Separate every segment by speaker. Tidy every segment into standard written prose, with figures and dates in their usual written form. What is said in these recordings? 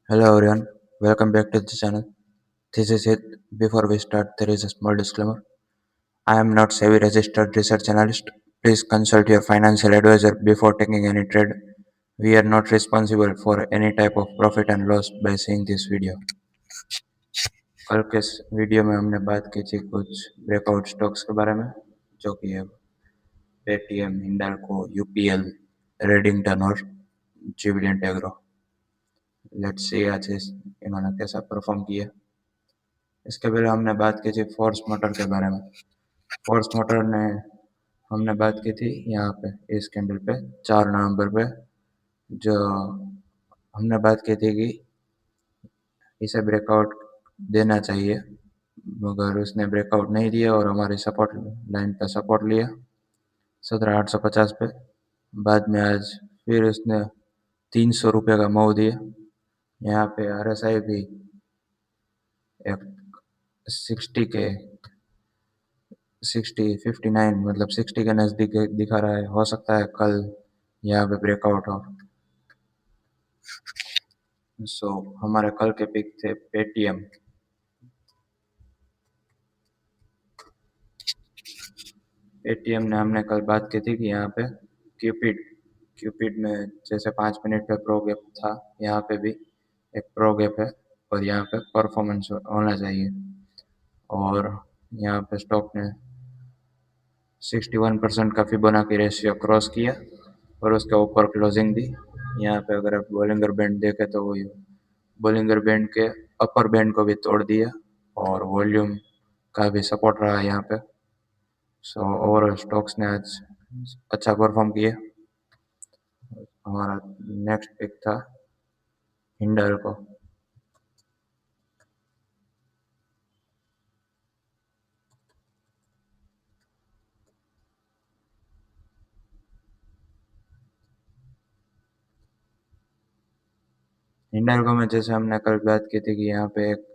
Speaker 1: Hello everyone, welcome back to the channel. This is it. Before we start, there is a small disclaimer. I am not SEBI registered research analyst. Please consult your financial advisor before taking any trade. We are not responsible for any type of profit and loss by seeing this video. कल के इस video में हमने बात की थी कुछ breakout stocks के बारे में जो कि है पेटीएम, हिंडाल्को, यूपीएल, रेडिंगटन और जुबिलेंट एग्रो। लेट्स सी आज इन्होंने कैसा परफॉर्म किया। इसके पहले हमने बात की थी फोर्स मोटर के बारे में। फोर्स मोटर ने हमने बात की थी यहाँ पे इस कैंडल पे 4 नवंबर पे, जो हमने बात की थी कि इसे ब्रेकआउट देना चाहिए, मगर उसने ब्रेकआउट नहीं दिया और हमारी सपोर्ट लाइन पे सपोर्ट लिया 17,850 पे। बाद में आज फिर उसने 300 रुपये का मूव दिया। यहाँ पे RSI भी एक 59 मतलब 60 के नज़दीक दिखा रहा है। हो सकता है कल यहाँ पे ब्रेकआउट हो। हमारे कल के पिक थे पेटीएम। पेटीएम ने हमने कल बात की थी कि यहाँ पे क्यूपिड में जैसे 5 मिनट पे प्रो गैप था, यहाँ पे भी एक प्रो गैप है और यहाँ पे परफॉर्मेंस होना चाहिए। और यहाँ पे स्टॉक ने 61% का फिबोनाची रेशियो क्रॉस किया और उसके ऊपर क्लोजिंग दी। यहाँ पे अगर आप बोलिंगर बैंड देखें तो वही बोलिंगर बैंड के अपर बैंड को भी तोड़ दिया और वॉल्यूम का भी सपोर्ट रहा यहाँ पे। ओवरऑल स्टॉक्स ने आज अच्छा परफॉर्म किया। हमारा नेक्स्ट पिक था हिंडाल्को। हिंडाल्को में जैसे हमने कल बात की थी कि यहाँ पे एक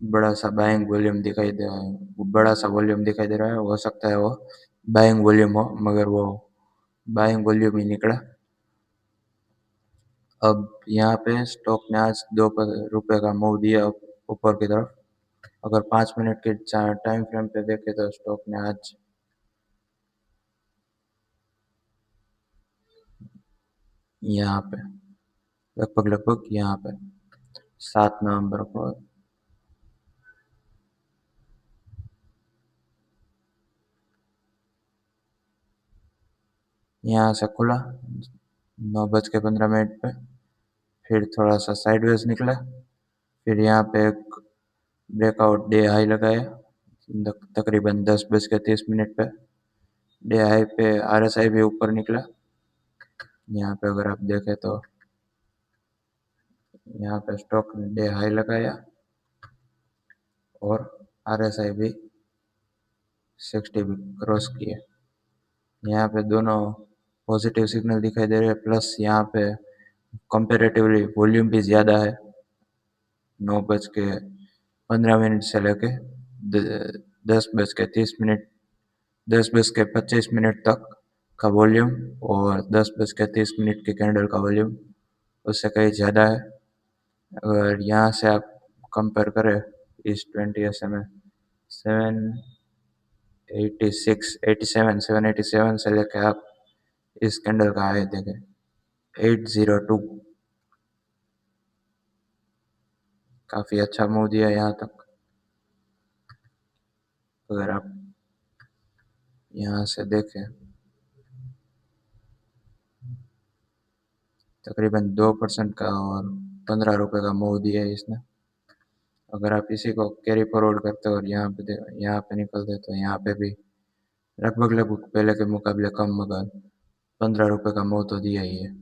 Speaker 1: बड़ा सा बाइंग वॉल्यूम दिखाई दे रहा है, बड़ा सा वॉल्यूम दिखाई दे रहा है। हो सकता है वो बाइंग वॉल्यूम हो, मगर वो बाइंग वॉल्यूम ही निकला। अब यहाँ पे स्टॉक ने आज 2 रुपये का मूव दिया ऊपर की तरफ। अगर 5 मिनट के टाइम फ्रेम पे देखें तो स्टॉक ने आज यहाँ पे लगभग यहाँ पे 7 नवंबर को यहाँ से खुला 9:15 पे, फिर थोड़ा सा साइडवेज निकला, फिर यहाँ पे एक ब्रेकआउट डे हाई लगाया तकरीबन 10:30 पे। डे हाई पे RSI भी ऊपर निकला। यहाँ पे अगर आप देखें तो यहाँ पे स्टॉक ने डे हाई लगाया और RSI भी 60 भी क्रॉस किया। यहाँ पे दोनों पॉजिटिव सिग्नल दिखाई दे रहे हैं, प्लस यहाँ पे कंपेरेटिवली वॉल्यूम भी ज़्यादा है। 9:15 से लेके 10:30, 10:25 तक का वॉल्यूम और 10:30 की कैंडल का वॉल्यूम उससे कहीं ज़्यादा है। अगर यहाँ से आप कंपेयर करें इस 20 SMA 787 से लेके आप इस कैंडल का हाई देखें 802, काफ़ी अच्छा मूव दिया यहाँ तक। अगर आप यहाँ से देखें तकरीबन 2% का और 15 रुपये का मूव दिया है इसने। अगर आप इसी को कैरी फॉरवर्ड करते हो और यहाँ पे निकलते तो यहाँ पे भी लगभग पहले के मुकाबले कम, मगर 15 रुपये का मूव तो दिया ही है।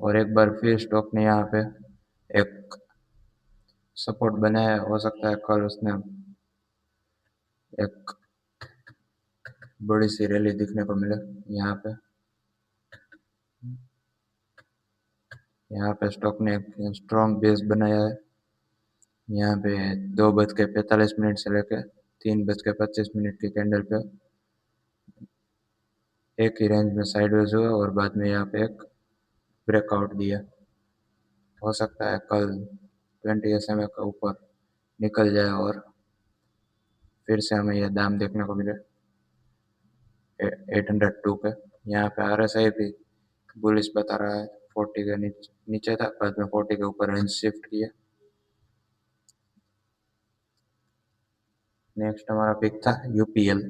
Speaker 1: और एक बार फिर स्टॉक ने यहाँ पे एक सपोर्ट बनाया। हो सकता है कल उसने एक बड़ी सी रैली दिखने को मिले। यहाँ पे स्टॉक ने एक स्ट्रॉन्ग बेस बनाया है। यहाँ पे 2:45 से लेकर 3:25 की कैंडल पे एक ही रेंज में साइडवेज हुआ और बाद में यहाँ पे एक ब्रेकआउट दिया। हो सकता है कल 20 SMA के ऊपर निकल जाए और फिर से हमें यह दाम देखने को मिले 802 पे। यहाँ पे RSI भी बुलिश बता रहा है, 40 के नीचे नीचे था, बाद में 40 के ऊपर रेंज शिफ्ट किया। नेक्स्ट हमारा पिक था UPL।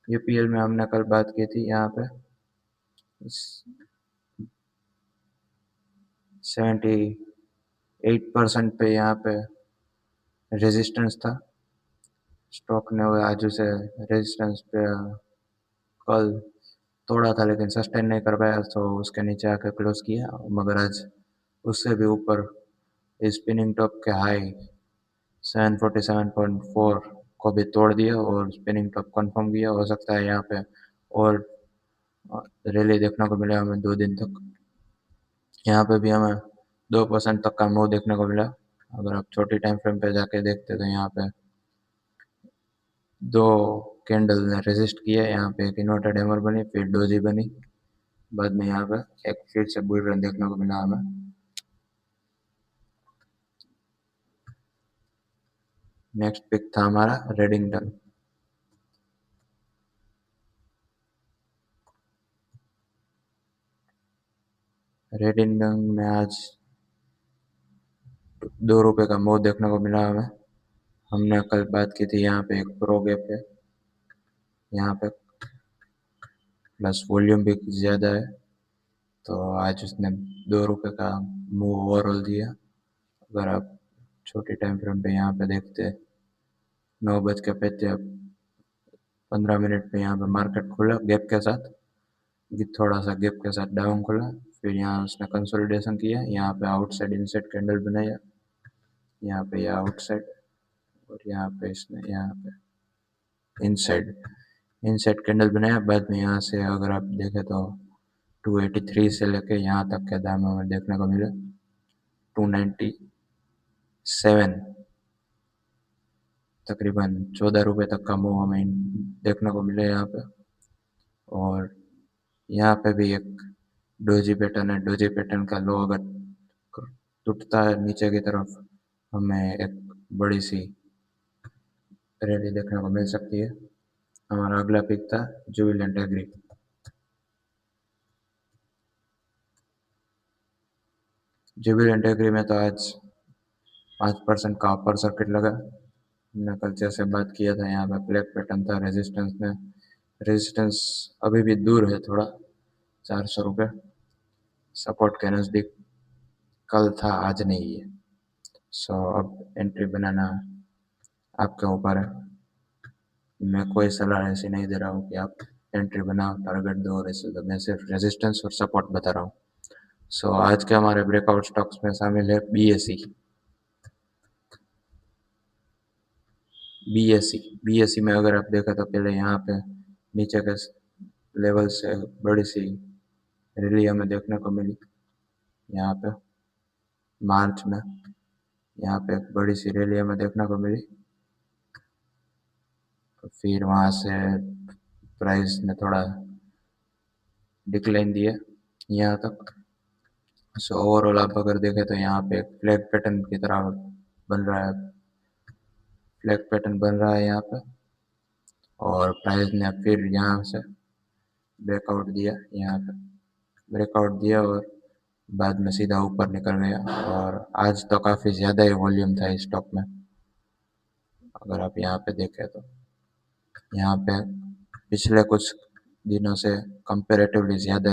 Speaker 1: UPL में हमने कल बात की थी, यहाँ पे 78% पे यहाँ पे रेजिस्टेंस था। स्टॉक ने आज उसे रेजिस्टेंस पे कल तोड़ा था, लेकिन सस्टेन नहीं कर पाया, तो उसके नीचे आके क्लोज किया। मगर आज उससे भी ऊपर स्पिनिंग टॉप के हाई 747.4 को भी तोड़ दिया और स्पिनिंग टॉप कंफर्म किया। हो सकता है यहाँ पे और रैली देखने को मिला हमें 2 दिन तक। यहाँ पे भी हमें 2% तक का मूव देखने को मिला। अगर आप छोटी टाइम फ्रेम पे जाके देखते तो यहाँ पे 2 कैंडल ने रेजिस्ट किया। यहाँ पे एक इन्वर्टेड हैमर बनी, फिर डोजी बनी, बाद में यहाँ पे एक फिर से बुल रन देखने को मिला हमें। नेक्स्ट पिक था हमारा रेडिंगटन। रेडिंगटन में आज ₹2 का मूव देखने को मिला हमें। हमने कल बात की थी, यहाँ पे एक प्रो गैप है, यहाँ पे प्लस वॉल्यूम भी ज़्यादा है, तो आज उसने ₹2 का मूव ओवरऑल दिया। अगर आप छोटी टाइम फ्रेम पे यहाँ पे देखते 9:15 पे यहाँ पे मार्केट खुला गैप के साथ, थोड़ा सा गैप के साथ डाउन खुला, फिर यहाँ उसने कंसोलिडेशन किया, यहाँ पे आउटसाइड इनसाइड कैंडल बनाया, यहाँ पे यह आउटसाइड और यहाँ पे इसने यहाँ पे इनसाइड इनसाइड कैंडल बनाया। बाद में यहाँ से अगर आप देखें तो 283 से लेके यहाँ तक के दाम हमें देखने को मिले 297, तकरीबन ₹14 तक का मूव हमें देखने को मिले यहाँ पे। और यहाँ पे भी एक डोजी पैटर्न है, डोजी पैटर्न का लो अगर टूटता है नीचे की तरफ, हमें एक बड़ी सी रैली देखने को मिल सकती है। हमारा अगला पिक था जुबिलेंट एग्री। जुबिलेंट एग्री में तो आज 5% का अपर सर्किट लगा। हमने कल जैसे बात किया था, यहाँ पे फ्लैग पैटर्न था, रेजिस्टेंस अभी भी दूर है थोड़ा, ₹400 सपोर्ट के नज़दीक कल था, आज नहीं है। सो अब एंट्री बनाना आपके ऊपर है। मैं कोई सलाह ऐसी नहीं दे रहा हूँ कि आप एंट्री बनाओ, टारगेट दो और ऐसे, तो मैं सिर्फ रेजिस्टेंस और सपोर्ट बता रहा हूँ। सो आज के हमारे ब्रेकआउट स्टॉक्स में शामिल है BSE में अगर आप देखें तो पहले यहाँ पे नीचे के लेवल से बड़ी सी रैली हमें देखने को मिली। यहाँ पे मार्च में यहाँ पे एक बड़ी सी रैली हमें देखने को मिली, तो फिर वहाँ से प्राइस ने थोड़ा डिक्लाइन दिया यहाँ तक। सो ओवरऑल आप अगर देखें तो यहाँ पे एक फ्लैग पैटर्न की तरह बन रहा है, फ्लैग पैटर्न बन रहा है यहाँ पे, और प्राइस ने फिर यहाँ से ब्रेकआउट दिया, यहाँ पे ब्रेकआउट दिया और बाद में सीधा ऊपर निकल गया। और आज तो काफ़ी ज़्यादा ही वॉल्यूम था इस स्टॉक में। अगर आप यहाँ पे देखें तो यहाँ पे पिछले कुछ दिनों से कंपेरेटिवली ज़्यादा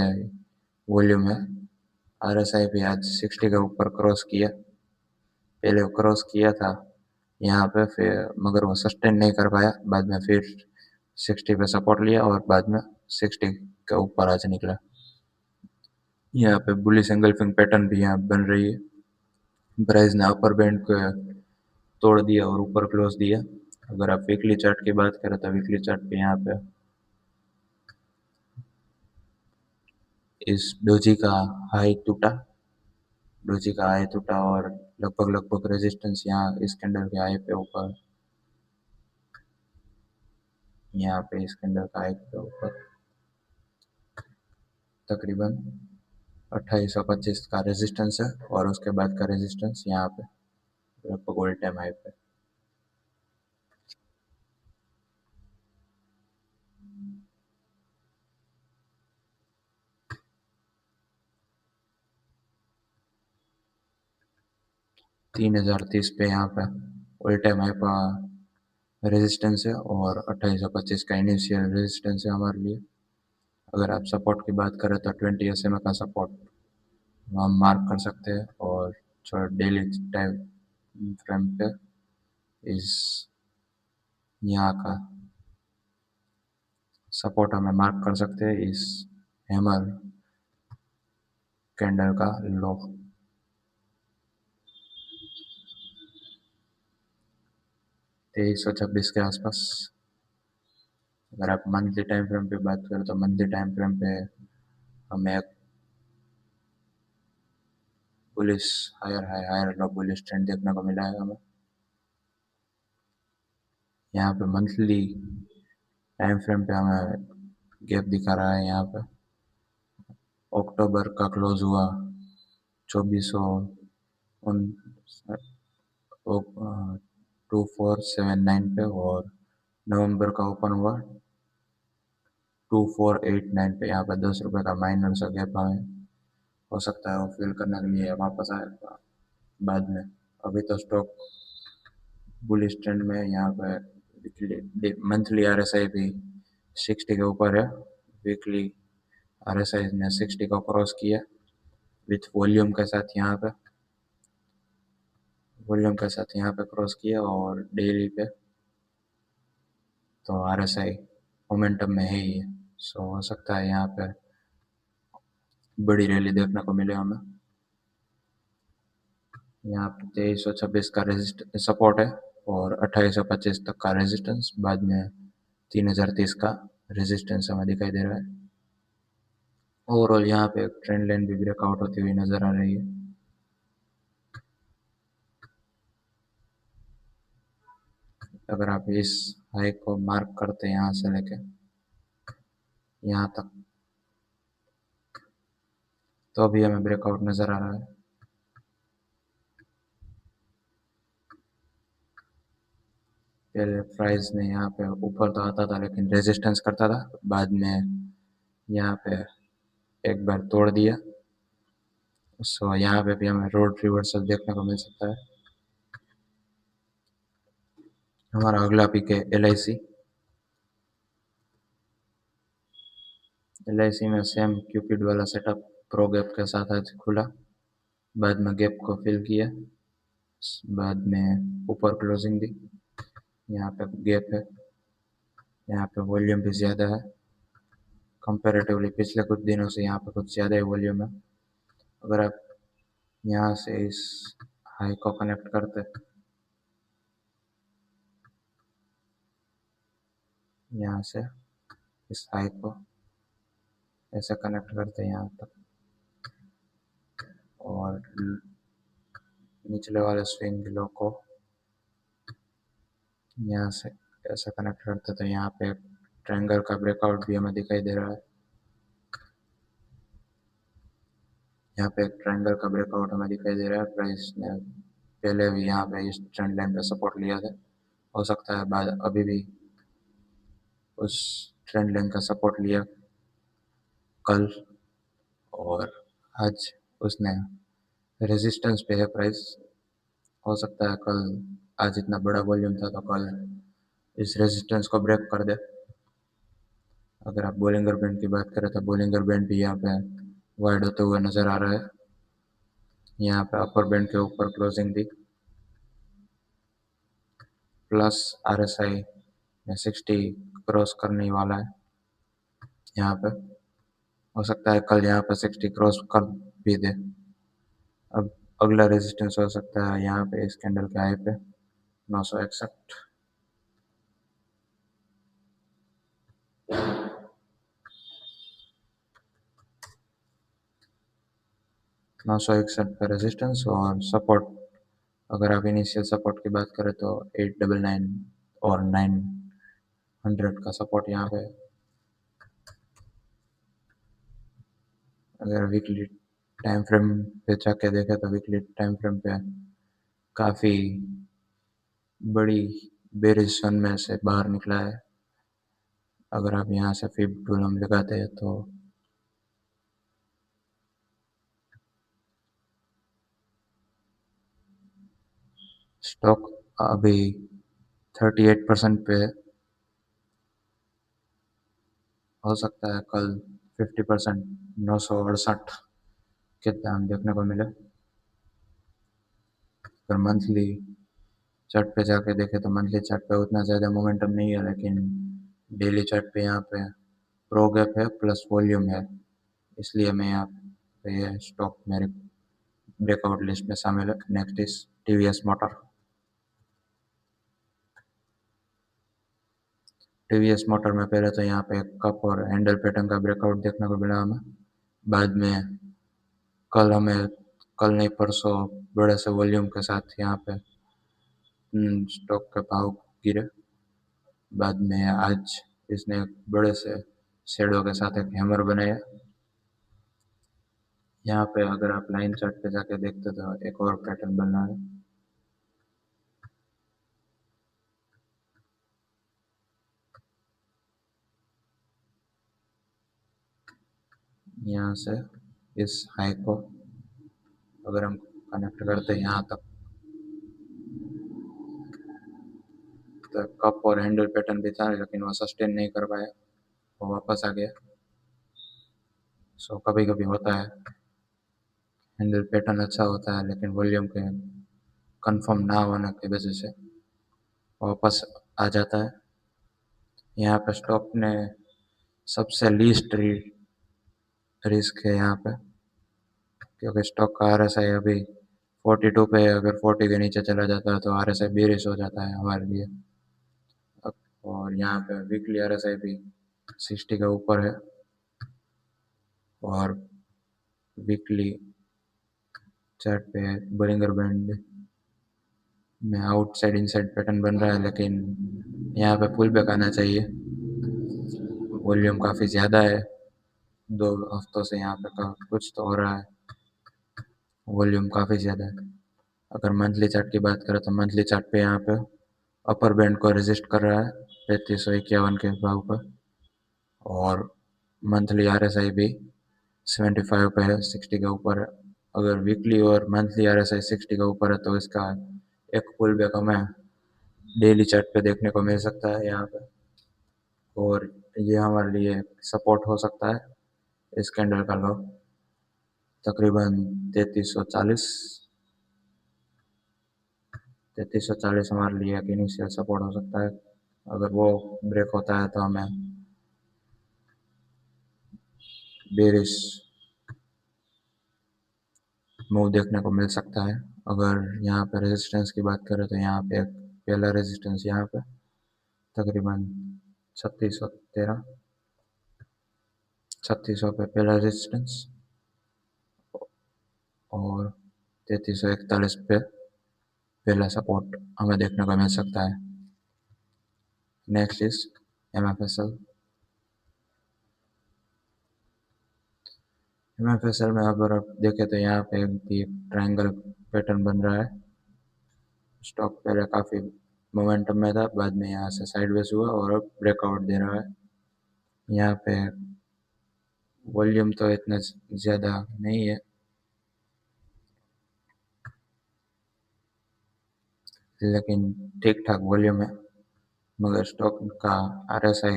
Speaker 1: वॉल्यूम है। RSI भी आज 60 के ऊपर क्रॉस किया, पहले वो क्रॉस किया था यहाँ पे, फिर मगर वो सस्टेन नहीं कर पाया, बाद में फिर 60 पे सपोर्ट लिया और बाद में 60 के ऊपर आज निकला। यहाँ पे बुलिश एंगल्फिंग पैटर्न भी यहाँ बन रही है। प्राइस ने अपर बैंड को तोड़ दिया और ऊपर क्लोज दिया। अगर आप वीकली चार्ट की बात करें तो वीकली चार्ट पे यहाँ पे इस डोजी का हाई टूटा और लगभग रेजिस्टेंस यहाँ इस कैंडल के हाई पे ऊपर, यहाँ पे इस कैंडल का हाई पे ऊपर तकरीबन 2825 का रेजिस्टेंस है और उसके बाद का रेजिस्टेंस यहाँ पे लगभग ऑल टाइम हाई पे 3030 पे यहाँ पे ऑल टाइम हाई पर रेजिस्टेंस है और 2825 का इनिशियल रेजिस्टेंस है हमारे लिए। अगर आप सपोर्ट की बात करें तो 20 SMA का सपोर्ट हम मार्क कर सकते हैं और जो डेली टाइम फ्रेम पे इस यहाँ का सपोर्ट हमें मार्क कर सकते हैं इस हैमर कैंडल का लो 2326 के आसपास। अगर आप मंथली टाइम फ्रेम पे बात करें तो मंथली टाइम फ्रेम पे हमें एक bullish higher high higher low bullish trend देखने को मिला है हमें। यहाँ पे मंथली टाइम फ्रेम पे हमें गैप दिखा रहा है। यहाँ पे अक्टूबर का क्लोज हुआ 2400 2479 पे और नवंबर का ओपन हुआ 2489 पे। यहाँ पे 10 रुपये का माइनर सा गैप हमें हो सकता है वो फिल करने के लिए वापस आए बाद में। अभी तो स्टॉक बुलिश ट्रेंड में। यहाँ पे मंथली RSI भी 60 के ऊपर है। वीकली RSI ने 60 को क्रॉस किया विथ वॉल्यूम के साथ यहाँ पे क्रॉस किया और डेली पे तो RSI मोमेंटम में है ही है। सो हो सकता है यहाँ पे बड़ी रैली देखने को मिले हमें। यहाँ पे 2326 का रेजिस्ट सपोर्ट है और 2825 तक का रेजिस्टेंस, बाद में 3030 का रेजिस्टेंस हमें दिखाई दे रहा है। ओवरऑल यहाँ पे ट्रेंड लाइन भी ब्रेकआउट होती हुई नजर आ रही है। अगर आप इस हाई को मार्क करते हैं यहाँ से लेके यहाँ तक तो अभी हमें ब्रेकआउट नजर आ रहा है। पहले प्राइस ने यहाँ पे ऊपर तो आता था लेकिन रेजिस्टेंस करता था, बाद में यहाँ पे एक बार तोड़ दिया। सो यहाँ पे भी हमें रोड रिवर्सल देखने को मिल सकता है। हमारा अगला पिक है LIC में सेम क्यूपिड वाला सेटअप प्रो गैप के साथ आज खुला, बाद में गैप को फिल किया, बाद में ऊपर क्लोजिंग दी। यहाँ पे गैप है, यहाँ पे वॉल्यूम भी ज़्यादा है कंपैरेटिवली पिछले कुछ दिनों से। यहाँ पे कुछ ज़्यादा ही वॉल्यूम है। अगर आप यहाँ से इस हाई को कनेक्ट करते यहाँ से इस हाई को ऐसे कनेक्ट करते हैं यहाँ तक और निचले वाले स्विंग लो को यहाँ से ऐसे कनेक्ट करते तो यहाँ पे ट्रायंगल का ब्रेकआउट भी हमें दिखाई दे रहा है। यहाँ पे एक ट्रायंगल का ब्रेकआउट हमें दिखाई दे रहा है। प्राइस ने पहले भी यहाँ पे इस ट्रेंड लाइन पे सपोर्ट लिया था, हो सकता है बाद अभी भी उस ट्रेंड लाइन का सपोर्ट लिया कल और आज उसने रेजिस्टेंस पे है प्राइस। हो सकता है कल आज इतना बड़ा वॉल्यूम था तो कल इस रेजिस्टेंस को ब्रेक कर दे। अगर आप बोलिंगर बैंड की बात करें तो बोलिंगर बैंड भी यहाँ पे वाइड होते हुए नजर आ रहा है। यहाँ पे अपर बैंड के ऊपर क्लोजिंग दी प्लस RSI में 60 क्रॉस करने वाला है। यहाँ पे हो सकता है कल यहाँ पे 60 क्रॉस कर भी दे। अब अगला रेजिस्टेंस हो सकता है यहाँ पे इस कैंडल के हाई पे 961 961 पे रेजिस्टेंस और सपोर्ट। अगर आप इनिशियल सपोर्ट की बात करें तो 899 और 900 का सपोर्ट यहाँ पे। अगर वीकली टाइम फ्रेम पे जाके देखें तो वीकली टाइम फ्रेम पे काफ़ी बड़ी बेरिश सन में से बाहर निकला है। अगर आप यहाँ से फिब टूल हम लगाते हैं तो स्टॉक अभी 38% पे हो सकता है कल 50%, 968 के दाम देखने को मिले। अगर मंथली चार्ट पे जाके देखें तो मंथली चार्ट पे उतना ज़्यादा मोमेंटम नहीं है, लेकिन डेली चार्ट पे यहाँ पे प्रो गैप है प्लस वॉल्यूम है, इसलिए मैं यहाँ पे ये स्टॉक मेरे ब्रेकआउट लिस्ट में शामिल है। Next is TVS motor. TVS motor में पहले तो यहाँ पे कप और हैंडल पैटर्न का ब्रेकआउट देखने को मिला हमें। बाद में कल हमें, कल नहीं परसों, बड़े से वॉल्यूम के साथ यहाँ पे स्टॉक के भाव गिरे। बाद में आज इसने एक बड़े से शेडो के साथ एक हैमर बनाया। यहाँ पे अगर आप लाइन चार्ट पे जाके देखते तो एक और पैटर्न बना है। यहाँ से इस हाई को अगर हम कनेक्ट करते हैं यहाँ तक, तो कप और हैंडल पैटर्न भी था, लेकिन वो सस्टेन नहीं कर पाया, वो वापस आ गया। सो कभी कभी होता है, हैंडल पैटर्न अच्छा होता है लेकिन वॉल्यूम के कंफर्म ना होने की वजह से वापस आ जाता है। यहाँ पे स्टॉक ने सबसे लीस्ट रिस्क है यहाँ पे, क्योंकि स्टॉक का आरएसआई अभी 42 पे है। अगर 40 के नीचे चला जाता है तो आरएसआई बेरिश हो जाता है हमारे लिए। और यहाँ पे वीकली आरएसआई भी 60 के ऊपर है और वीकली चार्ट पे बोलिंगर बैंड में आउटसाइड इनसाइड पैटर्न बन रहा है, लेकिन यहाँ पे पुल बैक आना चाहिए। वॉल्यूम काफ़ी ज़्यादा है, 2 हफ्तों से यहाँ पे कुछ तो हो रहा है, वॉल्यूम काफ़ी ज़्यादा है। अगर मंथली चार्ट की बात करें तो मंथली चार्ट पे यहाँ पे अपर बैंड को रेजिस्ट कर रहा है 3551 के भाव पर, और मंथली आरएसआई भी 75 पे है, 60 के ऊपर है। अगर वीकली और मंथली आरएसआई 60 के ऊपर है तो इसका एक पुल बैक हमें डेली चार्ट पे देखने को मिल सकता है यहाँ पे, और ये हमारे लिए सपोर्ट हो सकता है। इस कैंडल का लो तकरीबन 3340, 3340 हमारे लिए एक इनिशियल सपोर्ट हो सकता है। अगर वो ब्रेक होता है तो हमें बेरिश मूव देखने को मिल सकता है। अगर यहाँ पे रेजिस्टेंस की बात करें तो यहाँ पे एक पहला रेजिस्टेंस यहाँ पे तकरीबन 3613, 3600 पे पहला रेजिस्टेंस, और 3341 पे पहला सपोर्ट हमें देखने को मिल सकता है। Next is MFSL। MFSL में अगर आप देखें तो यहाँ पे भी एक ट्रायंगल पैटर्न बन रहा है। स्टॉक पहले काफ़ी मोमेंटम में था, बाद में यहाँ से साइडवेज हुआ और अब ब्रेकआउट दे रहा है। यहाँ पे वॉल्यूम तो इतना ज़्यादा नहीं है, लेकिन ठीक ठाक वॉल्यूम है। मगर स्टॉक का RSI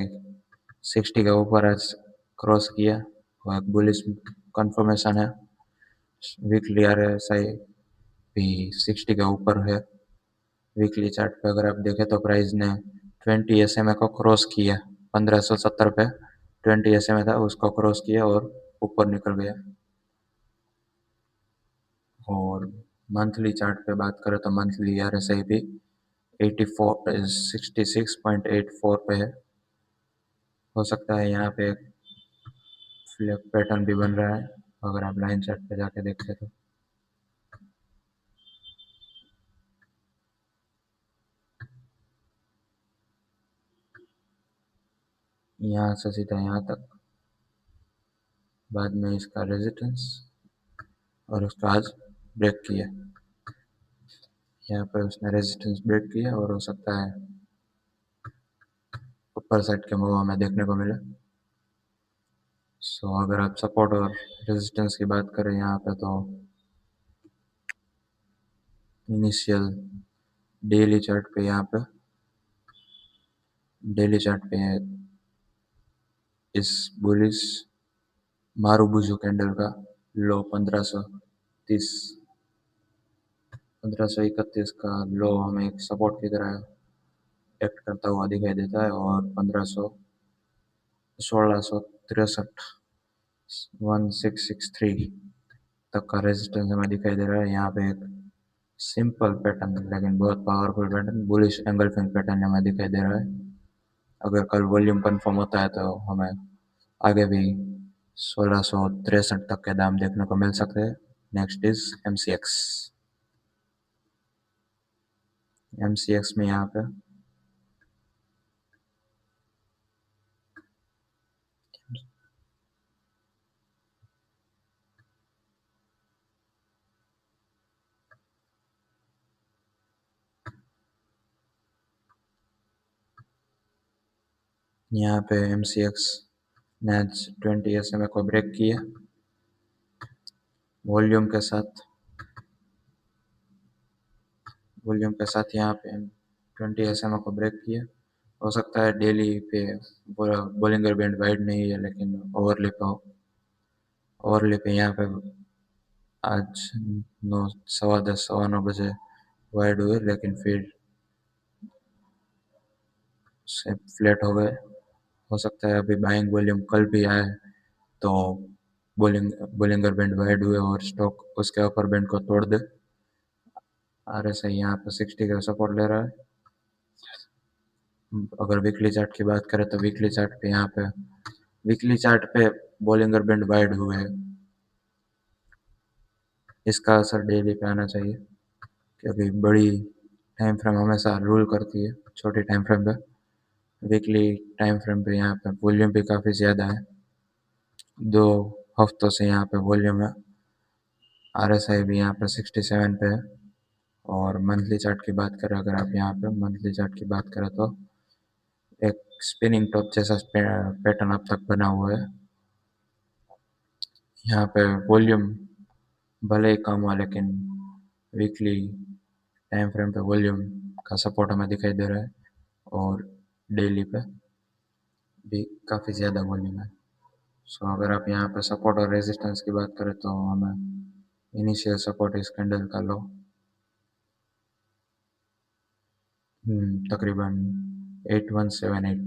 Speaker 1: 60 के ऊपर आज क्रॉस किया, वो एक बुलिश कंफर्मेशन है। वीकली RSI भी 60 के ऊपर है। वीकली चार्ट पे अगर आप देखें तो प्राइस ने 20 SMA को क्रॉस किया, 1570 पे 20 SMA था, उसको क्रॉस किया और ऊपर निकल गया। और मंथली चार्ट पे बात करें तो मंथली RSI भी 84 66.84 पे है। हो सकता है यहाँ पे एक फ्लैग पैटर्न भी बन रहा है अगर आप लाइन चार्ट पे जाके देखें तो। यहाँ से सीधा यहाँ तक बाद में इसका रेजिस्टेंस और उसका आज ब्रेक किया। यहाँ पे उसने रेजिस्टेंस ब्रेक किया और हो सकता है ऊपर साइड के मूव हमें देखने को मिले। सो अगर आप सपोर्ट और रेजिस्टेंस की बात करें यहाँ पे, तो इनिशियल डेली चार्ट पे यहाँ पे डेली चार्ट पे इस बुलिश मारुबुजू कैंडल का लो 1530 1531 का लो हमें एक सपोर्ट की तरह एक्ट करता हुआ दिखाई देता है, और 1663 1663 तक का रेजिस्टेंस हमें दिखाई दे रहा है। यहाँ पे एक सिंपल पैटर्न लेकिन बहुत powerful pattern bullish engulfing pattern हमें दिखाई दे रहा है। अगर कल वॉल्यूम कंफर्म होता है तो हमें आगे भी 1663 तक के दाम देखने को मिल सकते हैं। Next is MCX. एमसीएक्स में यहाँ पे एमसीएक्स ने आज 20 SMA को ब्रेक किया वॉल्यूम के साथ। यहाँ पे 20 SMA को ब्रेक किया। हो सकता है डेली पे बोलिंगर बैंड वाइड नहीं है, लेकिन ओवरले पे यहाँ पे आज 9 10:15 9:15 वाइड हुए, लेकिन फिर से फ्लैट हो गए। हो सकता है अभी बाइंग वॉल्यूम कल भी आए तो बोलिंगर बैंड वाइड हुए और स्टॉक उसके अपर बैंड को तोड़ दे। आरएसआई यहाँ पे 60 का सपोर्ट ले रहा है। अगर वीकली चार्ट की बात करें तो वीकली चार्ट पे बोलिंगर बैंड वाइड हुए हैं। इसका असर डेली पे आना चाहिए, क्योंकि बड़ी टाइम फ्रेम हमेशा रूल करती है छोटी टाइम फ्रेम पे। वीकली टाइम फ्रेम पे यहाँ पे वॉल्यूम भी काफ़ी ज़्यादा है, 2 हफ्तों से यहाँ पे वॉल्यूम है। आरएसआई भी यहाँ पे 67 पे है। और मंथली चार्ट की बात करें, अगर आप यहाँ पे मंथली चार्ट की बात करें तो एक स्पिनिंग टॉप जैसा पैटर्न अब तक बना हुआ है। यहाँ पे वॉल्यूम भले ही कम हुआ, लेकिन वीकली टाइम फ्रेम पे वॉल्यूम का सपोर्ट हमें दिखाई दे रहा है, और डेली पे भी काफ़ी ज़्यादा वॉल्यूम है। सो अगर आप यहाँ पे सपोर्ट और रेजिस्टेंस की बात करें तो हमें इनिशियल सपोर्ट इस कैंडल का लो तकरीबन 8178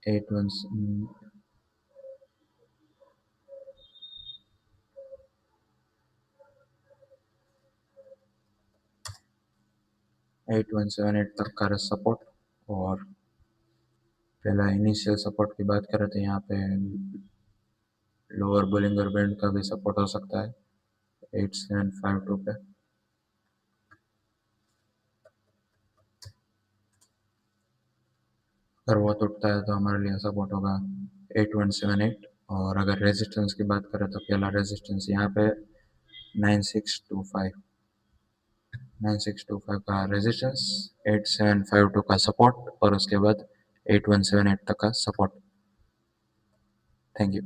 Speaker 1: 81 8178 तक का सपोर्ट। और पहला इनिशियल सपोर्ट की बात करें तो यहाँ पे लोअर बोलिंगर बैंड का भी सपोर्ट हो सकता है 8752 पे। अगर वो टूटता है तो हमारे लिए सपोर्ट होगा 8178। और अगर रेजिस्टेंस की बात करें तो पहला रेजिस्टेंस यहाँ पे 9625 9625 का रेजिस्टेंस, 8752 का सपोर्ट, और उसके बाद 8178 तक का सपोर्ट। Thank you.